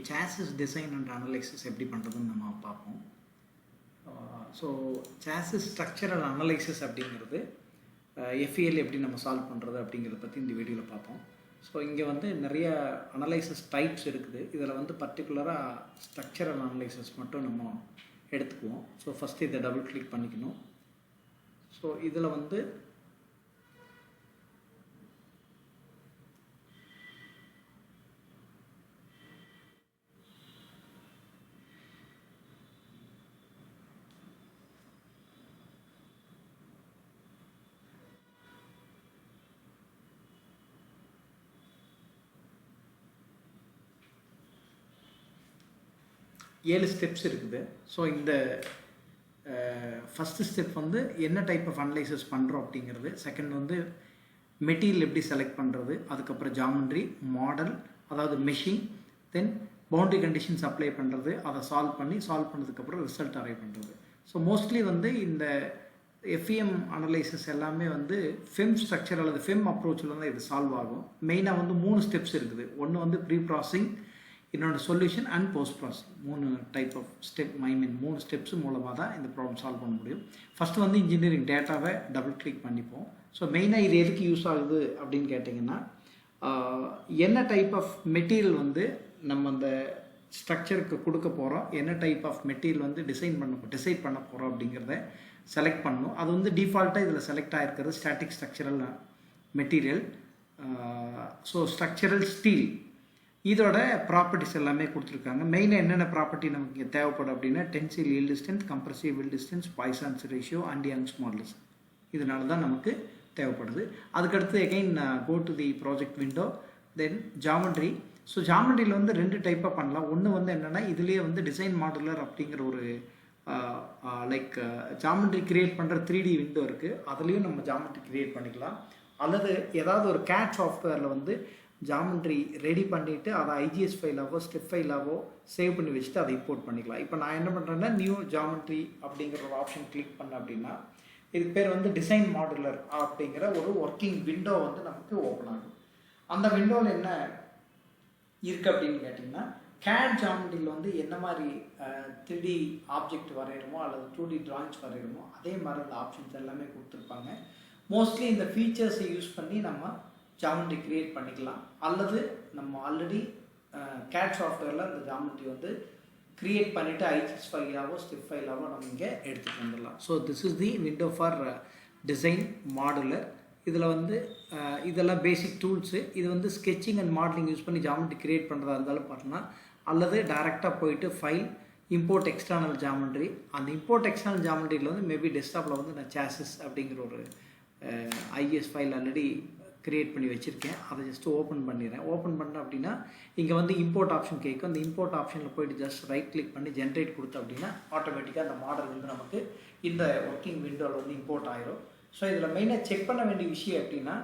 Chassis design and analysis எப்படி பண்ணுறதுன்னு நம்ம பார்ப்போம். ஸோ சாசிஸ் ஸ்ட்ரக்சரல் அனலைசிஸ் அப்படிங்கிறது எஃப்இஎல் எப்படி நம்ம சால்வ் பண்ணுறது அப்படிங்கிறத பற்றி இந்த வீடியோவில் பார்ப்போம். ஸோ இங்கே வந்து நிறைய அனலைசிஸ் டைப்ஸ் இருக்குது. இதில் வந்து பர்டிகுலராக ஸ்ட்ரக்சரல் அனலைசிஸ் மட்டும் நம்ம எடுத்துக்குவோம். ஸோ ஃபஸ்ட்டு இதை டபுள் கிளிக் பண்ணிக்கணும். ஸோ இதில் வந்து ஏழு ஸ்டெப்ஸ் இருக்குது. ஸோ இந்த ஃபஸ்ட்டு ஸ்டெப் வந்து என்ன டைப் ஆஃப் அனலைசிஸ் பண்ணுறோம் அப்படிங்கிறது. செகண்ட் வந்து மெட்டீரியல் எப்படி செலக்ட் பண்ணுறது, அதுக்கப்புறம் ஜாமெண்ட்ரி, மாடல், அதாவது மெஷின், தென் பவுண்டரி கண்டிஷன்ஸ் அப்ளை பண்ணுறது, அதை சால்வ் பண்ணதுக்கப்புறம் ரிசல்ட் அரைவ் பண்ணுறது. ஸோ மோஸ்ட்லி வந்து இந்த எஃப்இஎம் அனலைசிஸ் எல்லாமே வந்து ஃபெம் ஸ்ட்ரக்சர் அல்லது ஃபெம் அப்ரோச்சில் தான் இது சால்வ் ஆகும். மெயினாக வந்து 3 ஸ்டெப்ஸ் இருக்குது. ஒன்று வந்து ப்ரீ ப்ராசஸிங், இன்னொன்று solution and post processing. 3 type of step, 3 steps மூலமாக தான் இந்த ப்ராப்ளம் சால்வ் பண்ண முடியும். ஃபஸ்ட்டு வந்து இன்ஜினியரிங் டேட்டாவை டபுள் கிளிக் பண்ணிப்போம். ஸோ மெயினாக இது எதுக்கு யூஸ் ஆகுது அப்படின்னு கேட்டிங்கன்னா, என்ன டைப் ஆஃப் மெட்டீரியல் வந்து நம்ம அந்த ஸ்ட்ரக்சருக்கு கொடுக்க போகிறோம், என்ன டைப் ஆஃப் மெட்டீரியல் வந்து டிசைட் பண்ண போகிறோம் அப்படிங்கிறத செலக்ட் பண்ணணும். அது வந்து டிஃபால்ட்டாக இதில் செலக்ட் ஆகிருக்கிறது static structural material. So structural steel இதோட ப்ராப்பர்ட்டிஸ் எல்லாமே கொடுத்துருக்காங்க. மெயினாக என்னென்ன ப்ராப்பர்ட்டி நமக்கு இங்கே தேவைப்படும் அப்படின்னா, tensile yield strength, compressive yield strength, Poisson's ratio and Young's modulus. இதனால தான் நமக்கு தேவைப்படுது. அதுக்கடுத்து again go to the project window, then geometry. So ஜாமெண்ட்ரியில் வந்து 2 டைப்பாக பண்ணலாம். ஒன்று வந்து என்னென்னா, இதுலேயே வந்து டிசைன் மாடுலர் அப்படிங்கிற ஒரு லைக் ஜாமெண்ட்ரி கிரியேட் பண்ணுற 3D விண்டோ இருக்குது. அதுலேயும் நம்ம ஜாமெண்ட்ரி கிரியேட் பண்ணிக்கலாம். அல்லது ஏதாவது ஒரு கேட் சாஃப்ட்வேரில் வந்து ஜாமெண்ட்ரி ரெடி பண்ணிவிட்டு அதை ஐஜிஎஸ் ஃபைலாவோ ஸ்டெப் ஃபைலாவோ சேவ் பண்ணி வச்சுட்டு அதை இம்போர்ட் பண்ணிக்கலாம். இப்போ நான் என்ன பண்ணுறேன்னா, நியூ ஜாமெண்ட்ரி அப்படிங்கிற ஒரு ஆப்ஷன் கிளிக் பண்ணேன் அப்படின்னா, இதுக்கு பேர் வந்து டிசைன் மாடுலர் அப்படிங்கிற ஒரு ஒர்க்கிங் விண்டோ வந்து நமக்கு ஓப்பன் ஆகும். அந்த விண்டோவில் என்ன இருக்குது அப்படின்னு கேட்டிங்கன்னா, கேட் ஜாமெண்ட்ரியில் வந்து என்ன மாதிரி 3D ஆப்ஜெக்ட் வரைகிறோமோ அல்லது 2D ட்ராயிங்ஸ் வரைகிறோமோ அதே மாதிரி அந்த ஆப்ஷன்ஸ் எல்லாமே கொடுத்துருப்பாங்க. மோஸ்ட்லி இந்த ஃபீச்சர்ஸை யூஸ் பண்ணி நம்ம ஜாமெண்ட்ரி கிரியேட் பண்ணிக்கலாம். அல்லது நம்ம ஆல்ரெடி கேட் சாஃப்ட்வேரில் அந்த ஜாமெண்ட்ரி வந்து கிரியேட் பண்ணிவிட்டு ஐஜிஎஸ் ஃபைலாவோ ஸ்டெப் ஃபைலாவோ நம்ம இங்கே எடுத்துகிட்டு வந்துடலாம். So this is the window for design modular. இதில் வந்து இதெல்லாம் பேசிக் டூல்ஸு. இது வந்து ஸ்கெட்சிங் அண்ட் மாடலிங் யூஸ் பண்ணி ஜாமெண்ட்ரி கிரியேட் பண்ணுறதா இருந்தாலும் பண்ணலாம். அல்லது டைரெக்டாக போயிட்டு ஃபைல் இம்போர்ட் எக்ஸ்டர்னல் ஜாமெண்ட்ரி, அந்த இம்போர்ட் எக்ஸ்டர்னல் ஜாமெண்ட்ரியில் வந்து மேபி டெஸ்க்டாப்பில் வந்து நான் சாசிஸ் அப்படிங்கிற ஒரு ஐஎஸ் ஃபைல் ஆல்ரெடி கிரியேட் பண்ணி வச்சுருக்கேன். அதை ஜஸ்ட்டு ஓப்பன் பண்ணிடுறேன். ஓப்பன் பண்ணேன் அப்படின்னா இங்கே வந்து இம்போர்ட் ஆப்ஷன் கேட்கும். அந்த இம்போர்ட் ஆப்ஷனில் போய்ட்டு ஜஸ்ட் ரைட் கிளிக் பண்ணி ஜென்ரேட் கொடுத்தோம் அப்படின்னா ஆட்டோமேட்டிக்காக அந்த மாடல் வந்து நமக்கு இந்த ஒர்க்கிங் விண்டோவில் வந்து இம்போர்ட் ஆயிரும். ஸோ இதில் மெயினாக செக் பண்ண வேண்டிய விஷயம் அப்படின்னா,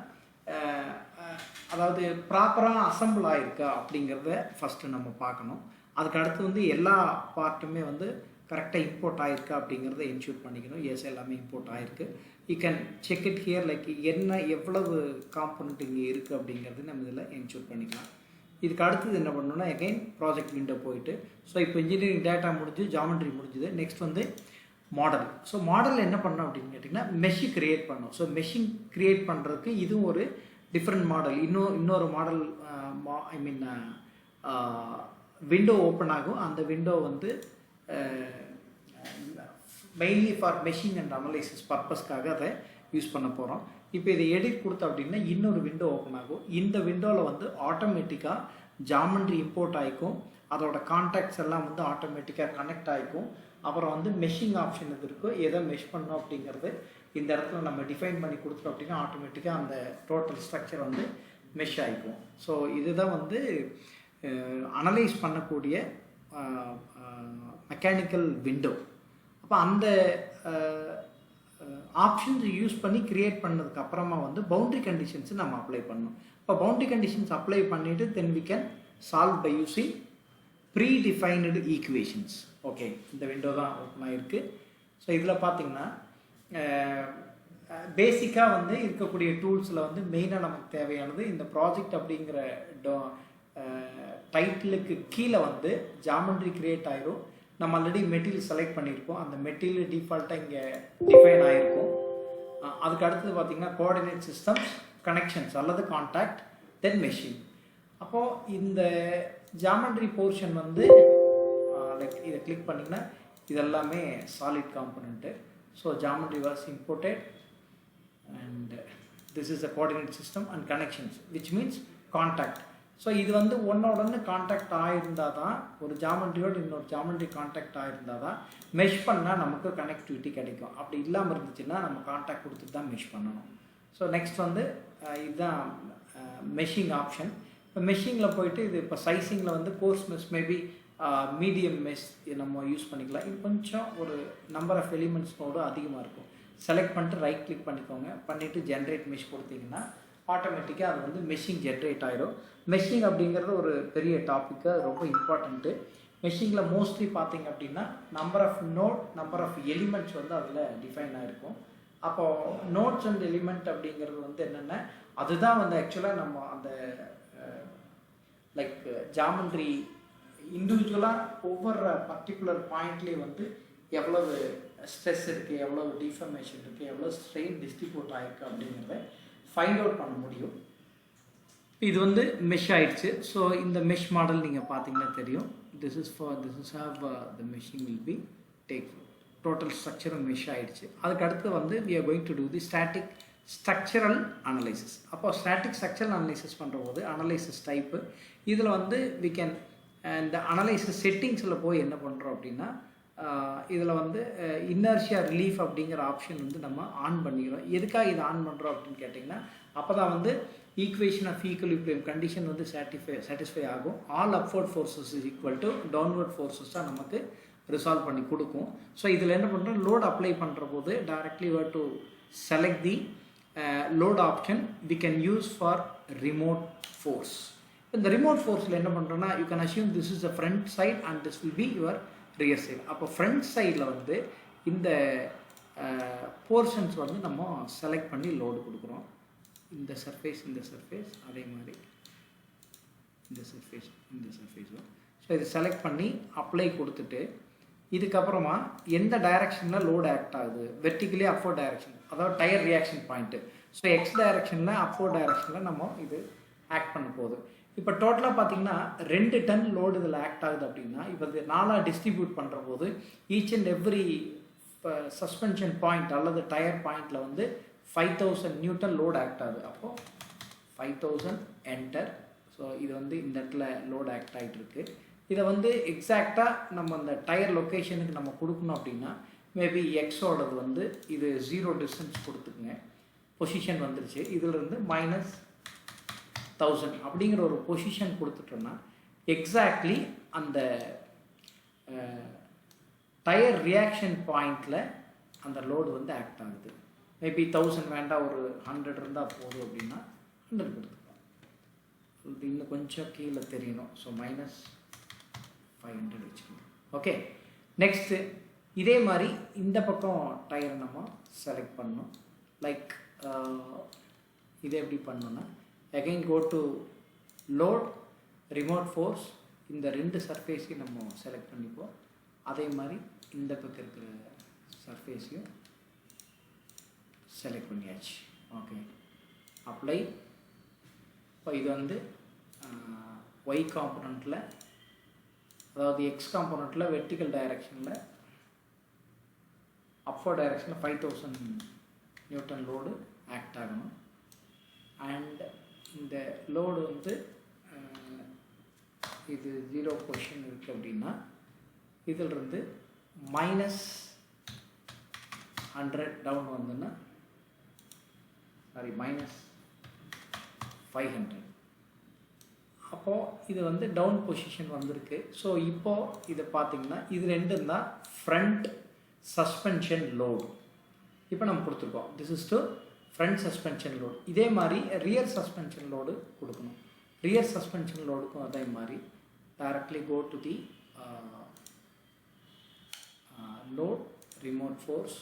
அதாவது ப்ராப்பராக அசம்பிள் ஆகிருக்கா அப்படிங்கிறத ஃபஸ்ட்டு நம்ம பார்க்கணும். அதுக்கு அடுத்து வந்து எல்லா பார்ட்டுமே வந்து கரெக்டாக இம்போர்ட் ஆகிருக்கா அப்படிங்கிறத என்ஷூர் பண்ணிக்கணும். எஸ், எல்லாமே இம்போர்ட் ஆகிருக்கு. You can check it here, like எவ்வளவு காம்பனண்ட் இங்கே இருக்குது அப்படிங்கிறது நம்ம இதில் என்ஷூர் பண்ணிக்கலாம். இதுக்கு அடுத்தது என்ன பண்ணணும்னா, எகைன் ப்ராஜெக்ட் விண்டோ போயிட்டு, ஸோ இப்போ இன்ஜினியரிங் டேட்டா முடிஞ்சு, ஜாமெண்ட்ரி முடிஞ்சுது. நெக்ஸ்ட் வந்து மாடல். ஸோ மாடல் என்ன பண்ணோம் அப்படின்னு கேட்டிங்கன்னா, மெஷி கிரியேட் பண்ணோம். ஸோ மெஷின் கிரியேட் பண்ணுறதுக்கு இதுவும் ஒரு டிஃப்ரெண்ட் மாடல். இன்னொரு மாடல் விண்டோ ஓப்பன் ஆகும். அந்த விண்டோ வந்து mainly for machine and analysis பர்பஸ்க்காக அதை யூஸ் பண்ண போகிறோம். இப்போ இதை எடிட் கொடுத்தோம் அப்படின்னா இன்னொரு விண்டோ ஓப்பன் ஆகும். இந்த விண்டோவில் வந்து ஆட்டோமேட்டிக்காக ஜாமெண்ட்ரி இம்போர்ட் ஆகிக்கும். அதோட கான்டாக்ட்ஸ் எல்லாம் வந்து ஆட்டோமேட்டிக்காக கனெக்ட் ஆகிக்கும். அப்புறம் வந்து மெஷிங் ஆப்ஷன் இது இருக்கும். எதை மெஷ் பண்ணோம் அப்படிங்கிறது இந்த இடத்துல நம்ம டிஃபைன் பண்ணி கொடுத்தோம் அப்படின்னா ஆட்டோமேட்டிக்காக அந்த டோட்டல் ஸ்ட்ரக்சர் வந்து மெஷ் ஆகிக்கும். ஸோ இதுதான் வந்து அனலைஸ் பண்ணக்கூடிய மெக்கானிக்கல் விண்டோ. அப்போ அந்த ஆப்ஷன்ஸ் யூஸ் பண்ணி கிரியேட் பண்ணதுக்கு அப்புறமா வந்து பவுண்டரி கண்டிஷன்ஸை நம்ம அப்ளை பண்ணணும். இப்போ பவுண்டரி கண்டிஷன்ஸ் அப்ளை பண்ணிவிட்டு then we can solve by using predefined equations. Okay, இந்த விண்டோ தான் ஓப்பன் ஆகிருக்கு. ஸோ இதில் பார்த்திங்கன்னா பேசிக்காக வந்து இருக்கக்கூடிய டூல்ஸில் வந்து மெயினாக நமக்கு தேவையானது இந்த ப்ராஜெக்ட் அப்படிங்கிற டைட்டிலுக்கு கீழே வந்து ஜாமெண்ட்ரி கிரியேட் ஆயிரும். நம்ம ஆல்ரெடி மெட்டீரியல் செலக்ட் பண்ணியிருப்போம், அந்த மெட்டீரியல் டிஃபால்ட்டாக இங்கே டிஃபைன் ஆகிருக்கும். அதுக்கு அடுத்தது பார்த்திங்கன்னா கோஆர்டினேட் சிஸ்டம்ஸ், கனெக்ஷன்ஸ் அல்லது கான்டாக்ட், தென் மெஷின். அப்போது இந்த ஜாமெண்ட்ரி போர்ஷன் வந்து லைக் இதை கிளிக் பண்ணிங்கன்னா இதெல்லாமே solid component. So geometry was imported and this is the coordinate system and connections, which means contact. So இது வந்து ஒன்னோடன்னு கான்டாக்ட் ஆகிருந்தால் தான், ஒரு ஜாமெண்ட்ரியோடு இன்னொரு ஜாமெண்ட்ரி கான்டாக்ட் ஆகிருந்தால் தான் மெஷ் பண்ணால் நமக்கு கனெக்டிவிட்டி கிடைக்கும். அப்படி இல்லாமல் இருந்துச்சுன்னா நம்ம கான்டாக்ட் கொடுத்துட்டு தான் மெஷ் பண்ணணும். ஸோ நெக்ஸ்ட் வந்து இதுதான் மெஷிங் ஆப்ஷன். இப்போ மெஷிங்கில் போயிட்டு இது இப்போ சைஸிங்கில் வந்து course mesh maybe medium mesh நம்ம யூஸ் பண்ணிக்கலாம். இது கொஞ்சம் ஒரு நம்பர் ஆஃப் எலிமெண்ட்ஸ்னோடு அதிகமாக இருக்கும். செலக்ட் பண்ணிட்டு ரைட் கிளிக் பண்ணிக்கோங்க, பண்ணிவிட்டு ஜென்ரேட் மெஷ் கொடுத்தீங்கன்னா ஆட்டோமேட்டிக்காக அது வந்து மெஷிங் ஜென்ரேட் ஆகிடும். மெஷிங் அப்படிங்கிறது ஒரு பெரிய டாப்பிக்கு, அது ரொம்ப இம்பார்ட்டண்ட்டு. மெஷிங்கில் மோஸ்ட்லி பார்த்திங்க அப்படின்னா number of node, number of elements வந்து அதில் டிஃபைன் ஆகிருக்கும். அப்போது நோட்ஸ் அண்ட் எலிமெண்ட் அப்படிங்கிறது வந்து என்னென்ன, அதுதான் வந்து ஆக்சுவலாக நம்ம அந்த லைக் ஜாமெண்ட்ரி இண்டிவிஜுவலாக ஒவ்வொரு பர்டிகுலர் பாயிண்ட்லேயும் வந்து எவ்வளவு ஸ்ட்ரெஸ் இருக்குது, எவ்வளோ டிஃபர்மேஷன் இருக்குது, எவ்வளோ ஸ்ட்ரெயின் டிஸ்ட்ரிபியூட் ஆகிருக்கு அப்படிங்கிறத ஃபைண்ட் அவுட் பண்ண முடியும். இது வந்து மெஷ் ஆயிடுச்சு. ஸோ இந்த மெஷ் மாடல் நீங்கள் பார்த்தீங்கன்னா தெரியும். This is how the meshing will be take total ஸ்ட்ரக்சரும் மெஷ் ஆகிடுச்சு. அதுக்கு அடுத்து வந்து we are going to do the static structural analysis. அப்போ ஸ்டாட்டிக் ஸ்ட்ரக்சரல் அனலைசிஸ் பண்ணுற போது அனலைசிஸ் டைப்பு இதில் வந்து we can இந்த அனலைசிஸ் செட்டிங்ஸில் போய் என்ன பண்ணுறோம் அப்படின்னா இதில் வந்து இன்னர்ஷியா ரிலீஃப் அப்படிங்கிற ஆப்ஷன் வந்து நம்ம ஆன் பண்ணிக்கிறோம். எதுக்காக இதை ஆன் பண்ணுறோம் அப்படின்னு கேட்டிங்கன்னா, அப்போ தான் வந்து ஈக்குவேஷன் ஆஃப் ஈக்குவலிபிரியம் கண்டிஷன் வந்து சாட்டிஸ்ஃபை ஆகும். All upward forces is equal to downward forces தான் நமக்கு ரிசால்வ் பண்ணி கொடுக்கும். ஸோ இதில் என்ன பண்ணுறோம், லோட் அப்ளை பண்ணுற போது டைரக்ட்லி வர் to select the load option we can use for remote force. இந்த ரிமோட் ஃபோர்ஸில் என்ன பண்ணுறோன்னா, you can assume this is the front side and this will be your rear side. அப்போ ஃப்ரண்ட் சைடில் வந்து இந்த போர்ஷன்ஸ் வந்து நம்ம செலக்ட் பண்ணி லோடு கொடுக்குறோம். இந்த சர்ஃபேஸ் அதே மாதிரி இந்த சர்ஃபேஸும். ஸோ இதை செலக்ட் பண்ணி அப்ளை கொடுத்துட்டு இதுக்கப்புறமா எந்த டைரக்ஷனில் லோடு ஆக்ட் ஆகுது, வெர்டிக்கலி அப்வர்ட் டைரக்ஷன், அதாவது tyre reaction point. So X டைரக்ஷனில் அப்வர்ட் டைரக்ஷனில் நம்ம இது ஆக்ட் பண்ண போகுது. இப்போ டோட்டலாக பார்த்தீங்கன்னா 2 டன் லோடு இதில் ஆக்ட் ஆகுது அப்படின்னா, இப்போ இது 4 டிஸ்ட்ரிபியூட் பண்ணுற போது each and every suspension point அல்லது டயர் பாயிண்டில் வந்து 5000 நியூட்டன் லோடு ஆக்ட் ஆகுது. அப்போது 5000 என்டர். ஸோ இது வந்து இந்த இடத்துல லோடு ஆக்ட் ஆகிட்டு இருக்கு. இதை வந்து எக்ஸாக்டாக நம்ம அந்த டயர் லொக்கேஷனுக்கு நம்ம கொடுக்கணும் அப்படின்னா மேபி எக்ஸோடது வந்து இது 0 டிஸ்டன்ஸ் கொடுத்துக்குங்க. பொசிஷன் வந்துருச்சு. இதிலிருந்து -1000 அப்படிங்கிற ஒரு பொசிஷன் கொடுத்துட்டோன்னா எக்ஸாக்ட்லி அந்த டயர் ரியாக்ஷன் பாயிண்டில் அந்த லோடு வந்து ஆக்ட் ஆகுது. மேபி 1000 வேண்டாம், ஒரு 100 இருந்தால் போதும் அப்படின்னா 100 கொடுத்துக்கலாம். இது இன்னும் கொஞ்சம் கீழே தெரியணும். ஸோ -500 வச்சுக்கணும். ஓகே, நெக்ஸ்ட்டு இதே மாதிரி இந்த பக்கம் டயரை நம்ம செலக்ட் பண்ணணும். லைக் இதை எப்படி பண்ணணுன்னா, again go to load, remote force, இந்த 2 சர்ஃபேஸையும் நம்ம செலக்ட் பண்ணிப்போம். அதே மாதிரி இந்த பக்கம் இருக்கிற சர்ஃபேஸையும் செலக்ட் பண்ணியாச்சு. Okay, apply. இப்போ இது வந்து ஒய் காம்பனண்ட்டில், அதாவது எக்ஸ் காம்பனண்ட்டில் வெர்டிக்கல் டைரக்ஷனில் அப்வர்ட் டைரக்ஷனில் 5000 நியூட்டன் லோடு ஆக்ட் ஆகணும். அண்ட் இந்த லோடு வந்து இது 0 பொசிஷன் இருக்குது அப்படின்னா இதிலிருந்து -100 டவுன் வந்துன்னா -500. அப்போது இது வந்து டவுன் பொசிஷன் வந்திருக்கு. ஸோ இப்போது இதை பார்த்திங்கன்னா இது 2 தான் ஃப்ரண்ட் சஸ்பென்ஷன் லோடு. இப்போ நம்ம கொடுத்துருக்கோம், this is to front suspension load. இதே மாதிரி ரியர் சஸ்பென்ஷன் லோடு கொடுக்கணும். ரியர் சஸ்பென்ஷன் லோடுக்கும் அதே மாதிரி directly go to the load, remote force,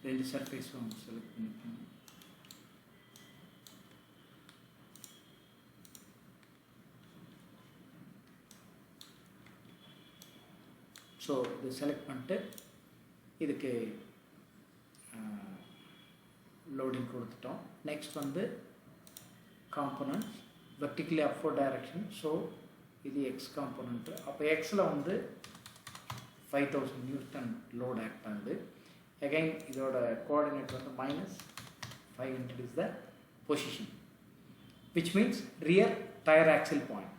ரெண்டு சர்ஃபேஸும் செலக்ட் பண்ணிக்கணும். ஸோ இது செலக்ட் பண்ணிட்டு இதுக்கு லோடிங் கொடுத்துட்டோம். நெக்ஸ்ட் வந்து components vertically upward direction. So இது எக்ஸ் காம்போனண்ட்டு. அப்போ எக்ஸில் வந்து 5000 நியூட்டன் லோட் ஆக்ட் ஆகுது. அகைன் இதோட கோஆர்டினேட் வந்து -500 is the position, which means rear tyre axial point.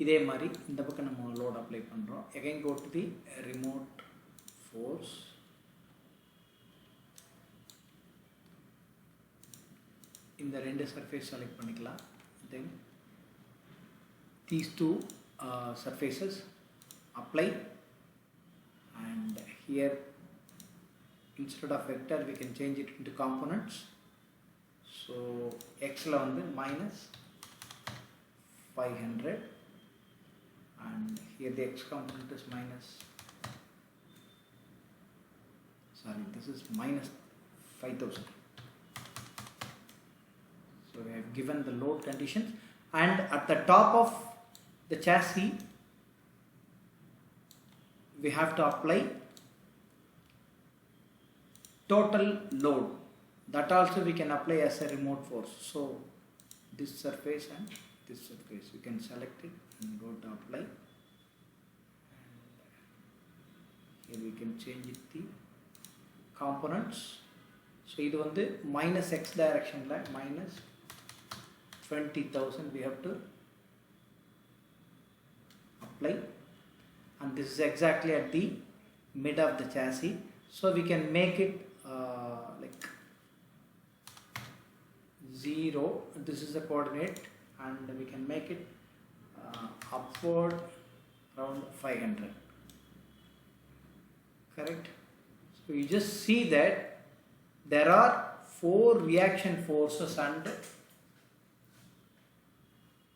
இதே மாதிரி இந்த பக்கம் நம்ம லோட் அப்ளை பண்ணுறோம். Again go to the remote force. இந்த ரெண்டு சர்ஃபேஸ் செலக்ட் பண்ணிக்கலாம். Then these two surfaces apply, and here instead of vector we can change it into components. So x la vandu -500 and here the x component is this is -5000. So we have given the load conditions, and at the top of the chassis we have to apply total load. That also we can apply as a remote force. So this surface and this surface we can select it and go to apply, and here we can change it the components. So idu vandu -x direction la -20,000 we have to apply, and this is exactly at the mid of the chassis. So we can make it like 0. This is the coordinate, and we can make it upward around 500. Correct? So you just see that there are 4 reaction forces and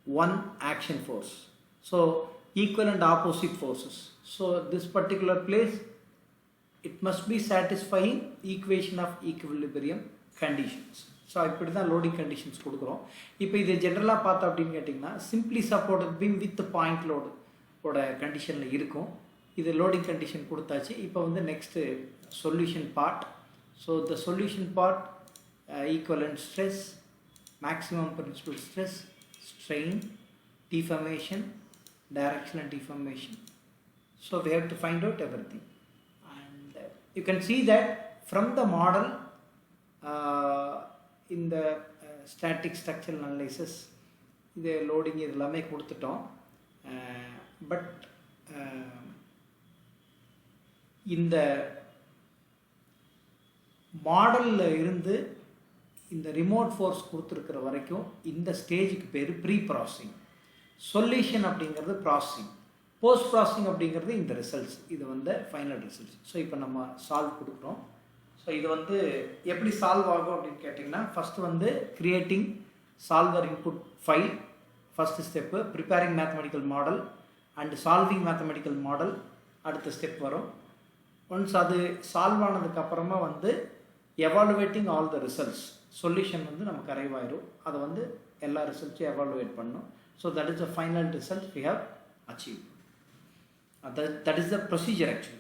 1 action force. So equal and opposite forces. So this particular place, it must be satisfying equation of equilibrium conditions. So இப்படி தான் loading conditions கொடுக்குறோம். இப்போ இது ஜென்ரலாக பார்த்தோம் அப்படின்னு கேட்டிங்கன்னா simply supported beam with point லோடோட கண்டிஷனில் இருக்கும். இது லோடிங் கண்டிஷன் கொடுத்தாச்சு. இப்போ வந்து next solution part. So the solution part equivalent stress, maximum principal stress, strain, deformation, directional deformation. So we have to find out everything, and you can see that from the model in the static structural analysis the loading idellame koduttom, but இந்த மாடலில் இருந்து இந்த remote force கொடுத்துருக்கிற வரைக்கும் இந்த ஸ்டேஜுக்கு பேர் pre processing. Solution அப்படிங்கிறது ப்ராசஸிங், போஸ்ட் ப்ராசஸிங் அப்படிங்கிறது இந்த ரிசல்ட்ஸ். இது வந்து ஃபைனல் ரிசல்ட்ஸ். ஸோ இப்போ நம்ம சால்வ் கொடுக்குறோம். ஸோ இது வந்து எப்படி சால்வ் ஆகும் அப்படின்னு கேட்டிங்கன்னா, ஃபஸ்ட்டு வந்து creating solver input file first step, preparing mathematical model and solving mathematical model அடுத்த ஸ்டெப் வரும். ஒன்ஸ் அது சால்வ் ஆனதுக்கப்புறமா வந்து evaluating all the results, solution வந்து நமக்கு அரைவ் ஆயிரும். அதை வந்து எல்லா ரிசல்ட்ஸையும் எவாலுவேட் பண்ணணும். So that is the final result we have achieve. That is the procedure actually.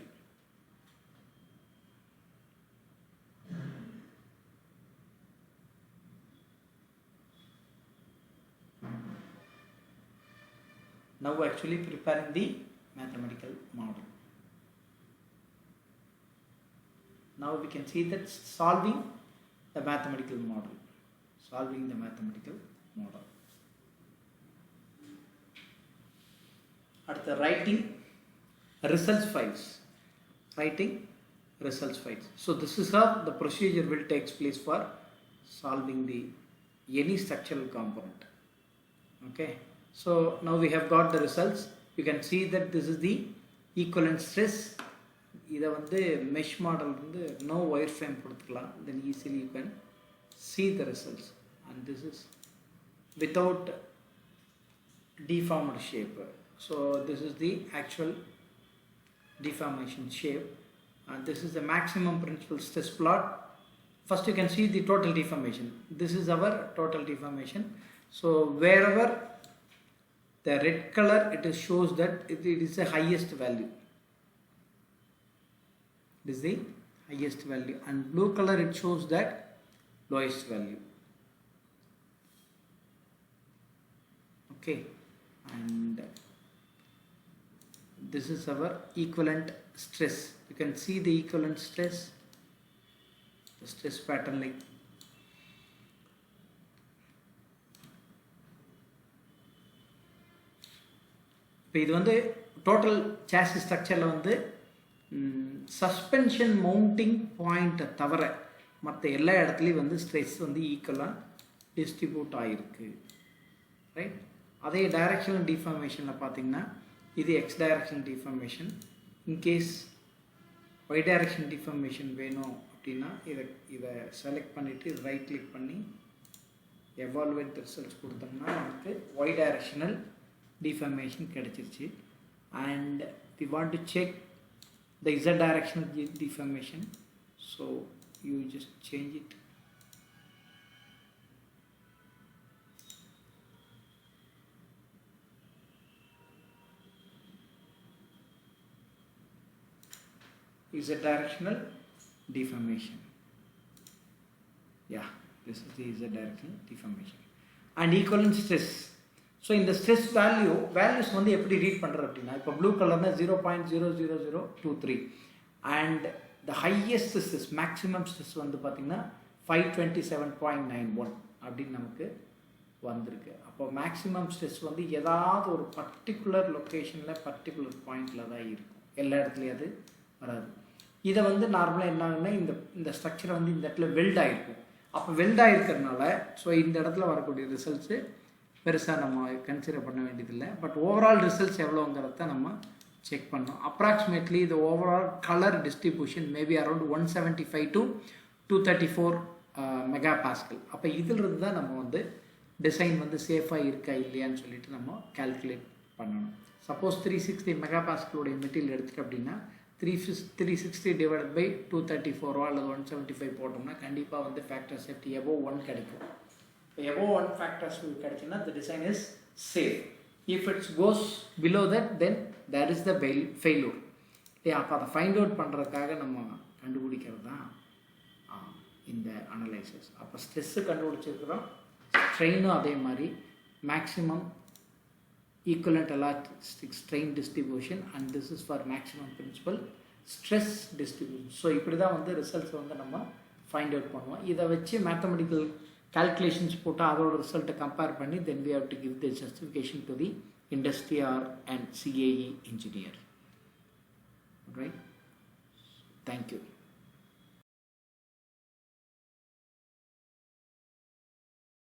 Now actually preparing the mathematical model. Now we can see that solving the mathematical model. At the writing results files. So this is how the procedure will take place for solving the any structural component. Okay. So now we have got the results. You can see that this is the equivalent stress. இதை வந்து mesh model வந்து no wire frame கொடுத்துக்கலாம். Then easily you can see the results, and this is without deformed shape. So this is the actual deformation shape, This is the maximum principal stress plot. First you can see the total deformation. This is our total deformation. So wherever the red color, it shows that it is the highest value. This is the highest value, and blue color, it shows that lowest value. Okay, and this is our equivalent stress. You can see the equivalent stress, the stress pattern like. இப்போ இது வந்து total sassy ஸ்ட்ரக்சரில் வந்து suspension mounting பாயிண்ட்டை தவிர மற்ற எல்லா இடத்துலையும் வந்து ஸ்ட்ரெஸ் வந்து ஈக்குவலாக டிஸ்ட்ரிபியூட் ஆகிருக்கு, ரைட். அதே டைரக்ஷனல் டிஃபார்மேஷனில் பார்த்தீங்கன்னா இது x direction deformation. In case y direction deformation வேணும் அப்படின்னா இதை செலக்ட் பண்ணிவிட்டு ரைட் கிளிக் பண்ணி எவால்வேட் ரிசல்ட்ஸ் கொடுத்தோம்னா நமக்கு ஒய் டைரக்ஷனல் deformation கிடைச்சிருச்சு. and we want to check the z directional deformation, so you just change it. Z directional deformation, yeah, this is the z directional deformation. And equivalent stress. So இந்த stress values வந்து எப்படி read பண்ணுறது அப்படின்னா, இப்போ blue கலர்னா 0.00023 and the highest stress maximum stress வந்து பார்த்திங்கன்னா 527.91 அப்படின்னு நமக்கு வந்திருக்கு. அப்போ மேக்ஸிமம் ஸ்ட்ரெஸ் வந்து ஏதாவது ஒரு பர்டிகுலர் லொக்கேஷனில் பர்டிகுலர் பாயிண்டில் தான் இருக்கும், எல்லா இடத்துலையும் அது வராது. இதை வந்து நார்மலாக என்ன ஆகுதுன்னா, இந்த ஸ்ட்ரக்சரை வந்து இந்த இடத்துல வெல்ட் ஆகிருக்கும். அப்போ வெல்ட் ஆகிருக்கிறதுனால ஸோ இந்த இடத்துல வரக்கூடிய ரிசல்ட்ஸு பெருசாக நம்ம கன்சிடர் பண்ண வேண்டியதில்லை. பட் ஓவரால் ரிசல்ட்ஸ் எவ்வளோங்கிறத நம்ம செக் பண்ணோம். அப்ராக்சிமேட்லி இந்த overall colour distribution maybe around 175 to 234 mega pascal. அப்போ இதிலிருந்து தான் நம்ம வந்து டிசைன் வந்து சேஃபாக இருக்கா இல்லையான்னு சொல்லிட்டு நம்ம கால்குலேட் பண்ணணும். சப்போஸ் 360 மெகா பாஸ்கலுடைய மெட்டீரியல் எடுத்துகிட்டு அப்படின்னா 360 டிவைட் பை 234 அல்லது 175 போட்டோம்னா கண்டிப்பாக வந்து ஃபேக்டர் சேஃப்டி எபோவ் 1 கிடைக்கும். Above 1 factors கிடைச்சுன்னா the design is safe. If it goes below that, then that is the failure. அப்போ அதை ஃபைண்ட் அவுட் பண்ணுறதுக்காக நம்ம கண்டுபிடிக்கிறது தான் இந்த அனலைசிஸ். அப்போ ஸ்ட்ரெஸ்ஸு கண்டுபிடிச்சிருக்கிறோம், ஸ்ட்ரெயினும் அதே மாதிரி maximum equivalent elastic strain distribution, and this is for maximum principal stress distribution. So இப்படி தான் வந்து ரிசல்ட்ஸ் வந்து நம்ம ஃபைண்ட் அவுட் பண்ணுவோம். இதை வச்சு மேத்தமெட்டிக்கல் calculations போட்டால் அதோட ரிசல்ட்டை கம்பேர் பண்ணி then we have to give the justification to the industry or and CAE engineer. Right? Thank you.